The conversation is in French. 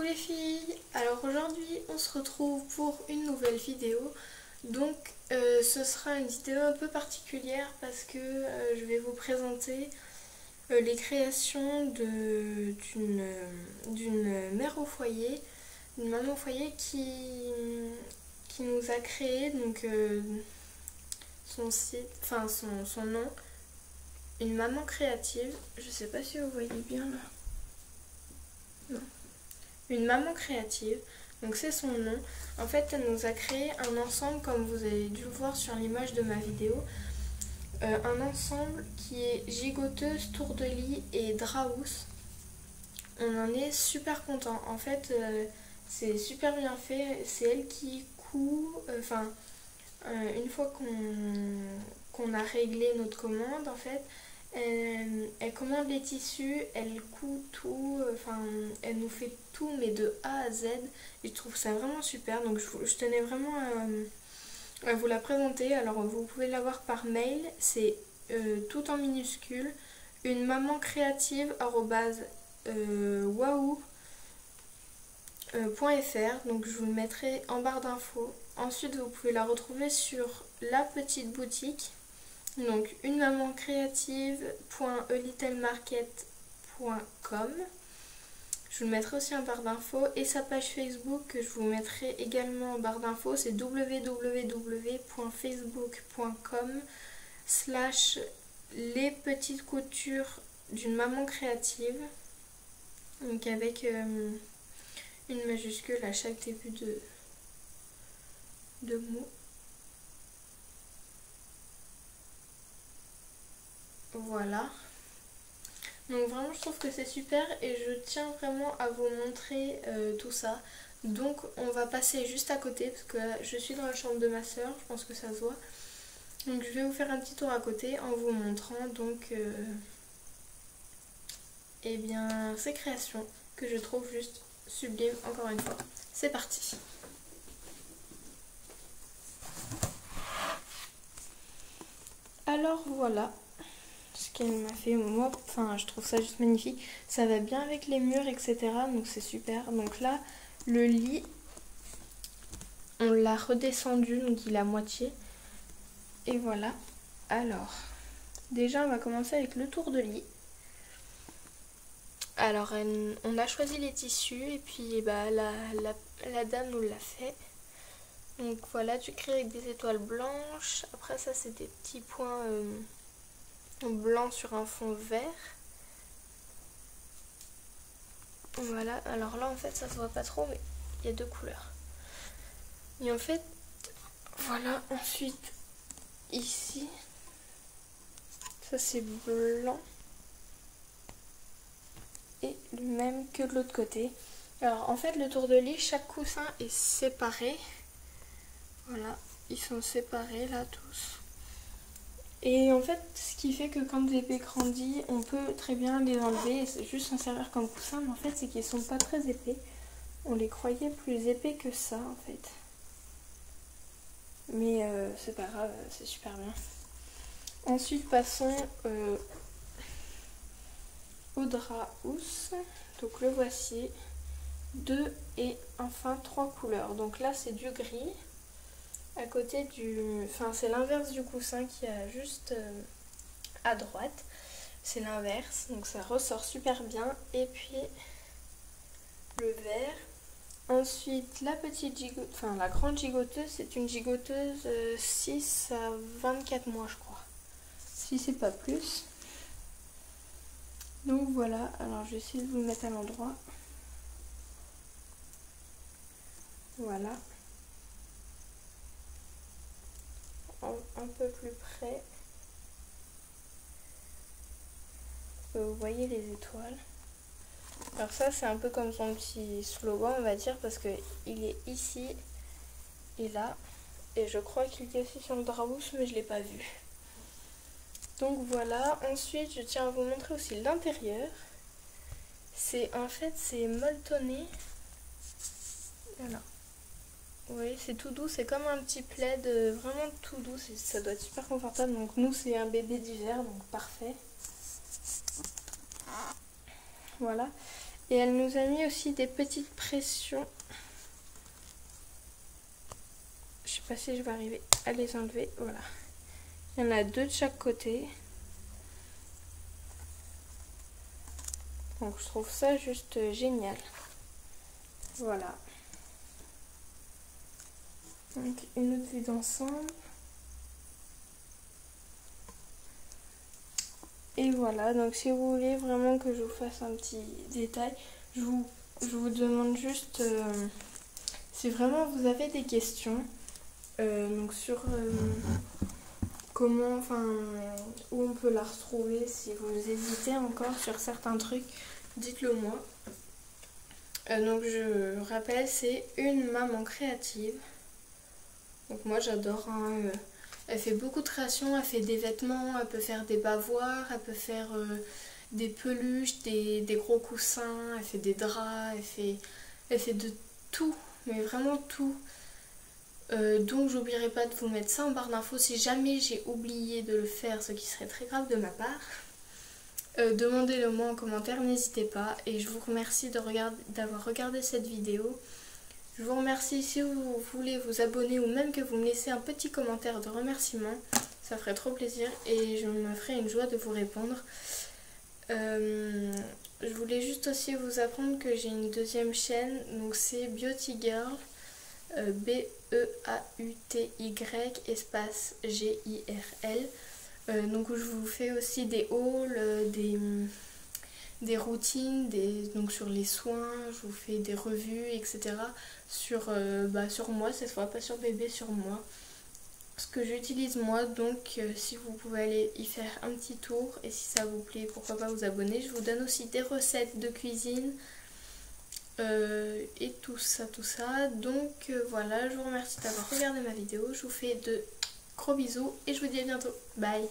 Coucou les filles, alors aujourd'hui on se retrouve pour une nouvelle vidéo. Donc ce sera une vidéo un peu particulière parce que je vais vous présenter les créations d'une mère au foyer, une maman au foyer qui nous a créé donc son site, enfin son nom, une maman créative. Je sais pas si vous voyez bien là. Non. Une maman créative, donc c'est son nom. En fait, elle nous a créé un ensemble, comme vous avez dû le voir sur l'image de ma vidéo, un ensemble qui est gigoteuse, tour de lit et drap-housse. On en est super content. En fait, c'est super bien fait. C'est elle qui coud. Une fois qu'on a réglé notre commande, en fait, elle commande les tissus, elle coud tout, elle nous fait tout, mais de A à Z. Et je trouve ça vraiment super, donc je tenais vraiment à vous la présenter. Alors vous pouvez l'avoir par mail, c'est tout en minuscule, une maman créative @wahoo.fr, donc je vous le mettrai en barre d'infos. Ensuite vous pouvez la retrouver sur la petite boutique, donc une maman créative.elitlemarket.com. Je vous le mettrai aussi en barre d'infos, et sa page Facebook que je vous mettrai également en barre d'infos, c'est www.facebook.com/les petites coutures d'une maman créative, donc avec une majuscule à chaque début de mot. Voilà. Donc vraiment je trouve que c'est super et je tiens vraiment à vous montrer tout ça. Donc on va passer juste à côté parce que je suis dans la chambre de ma soeur, je pense que ça se voit. Donc je vais vous faire un petit tour à côté en vous montrant donc ces créations que je trouve juste sublimes encore une fois. C'est parti. Alors voilà ce qu'elle m'a fait. Moi, je trouve ça juste magnifique. Ça va bien avec les murs, etc. Donc c'est super. Donc là, le lit, on l'a redescendu, donc il est à moitié. Et voilà. Alors, déjà, on va commencer avec le tour de lit. Alors, on a choisi les tissus et puis la dame nous l'a fait. Donc voilà, tu crées avec des étoiles blanches. Après ça, c'est des petits points blancs sur un fond vert. Voilà, alors là en fait ça se voit pas trop, mais il y a deux couleurs. Et en fait, voilà, ensuite ici, ça c'est blanc. Et le même que de l'autre côté. Alors en fait le tour de lit, chaque coussin est séparé. Voilà, ils sont séparés là tous. Et en fait ce qui fait que quand les bébés grandissent, on peut très bien les enlever et juste s'en servir comme coussin. Mais en fait c'est qu'ils sont pas très épais. On les croyait plus épais que ça en fait. Mais c'est pas grave, c'est super bien. Ensuite passons au drap-housse. Donc le voici. 2 et enfin 3 couleurs. Donc là c'est du gris. À côté c'est l'inverse du coussin qui a juste à droite. C'est l'inverse, donc ça ressort super bien. Et puis le vert. Ensuite la petite gigoteuse, la grande gigoteuse, c'est une gigoteuse 6 à 24 mois je crois. Si c'est pas plus. Donc voilà, alors je vais essayer de vous le mettre à l'endroit. Voilà. Un peu plus près. Vous voyez les étoiles. Alors ça c'est un peu comme son petit slogan on va dire, parce que il est ici et là. Et je crois qu'il est aussi sur le drap-housse mais je l'ai pas vu. Donc voilà, ensuite je tiens à vous montrer aussi l'intérieur. C'est molletonné. Voilà. Oui, c'est tout doux, c'est comme un petit plaid, vraiment tout doux, ça doit être super confortable. Donc nous c'est un bébé d'hiver, donc parfait. Voilà. Et elle nous a mis aussi des petites pressions. Je sais pas si je vais arriver à les enlever. Voilà. Il y en a 2 de chaque côté. Donc je trouve ça juste génial. Voilà. Donc une autre vue d'ensemble. Et voilà, donc si vous voulez vraiment que je vous fasse un petit détail, je vous demande juste si vraiment vous avez des questions donc sur comment, enfin, où on peut la retrouver, si vous hésitez encore sur certains trucs, dites-le moi. Donc je rappelle, c'est une maman créative. Donc moi j'adore, hein, elle fait beaucoup de créations, elle fait des vêtements, elle peut faire des bavoirs, elle peut faire des peluches, des gros coussins, elle fait des draps, elle fait de tout, mais vraiment tout. Donc j'oublierai pas de vous mettre ça en barre d'infos si jamais j'ai oublié de le faire, ce qui serait très grave de ma part. Demandez-le moi en commentaire, n'hésitez pas. Et je vous remercie d'avoir regardé cette vidéo. Je vous remercie si vous voulez vous abonner ou même que vous me laissez un petit commentaire de remerciement. Ça ferait trop plaisir et je me ferai une joie de vous répondre. Je voulais juste aussi vous apprendre que j'ai une deuxième chaîne. Donc c'est Beauty Girl. B-E-A-U-T-Y espace G-I-R-L. Donc où je vous fais aussi des hauls, des routines, donc sur les soins, je vous fais des revues, etc. Sur moi cette fois, pas sur bébé, sur moi. Ce que j'utilise moi, donc si vous pouvez aller y faire un petit tour et si ça vous plaît, pourquoi pas vous abonner. Je vous donne aussi des recettes de cuisine et tout ça. Donc voilà, je vous remercie d'avoir regardé ma vidéo. Je vous fais de gros bisous et je vous dis à bientôt. Bye.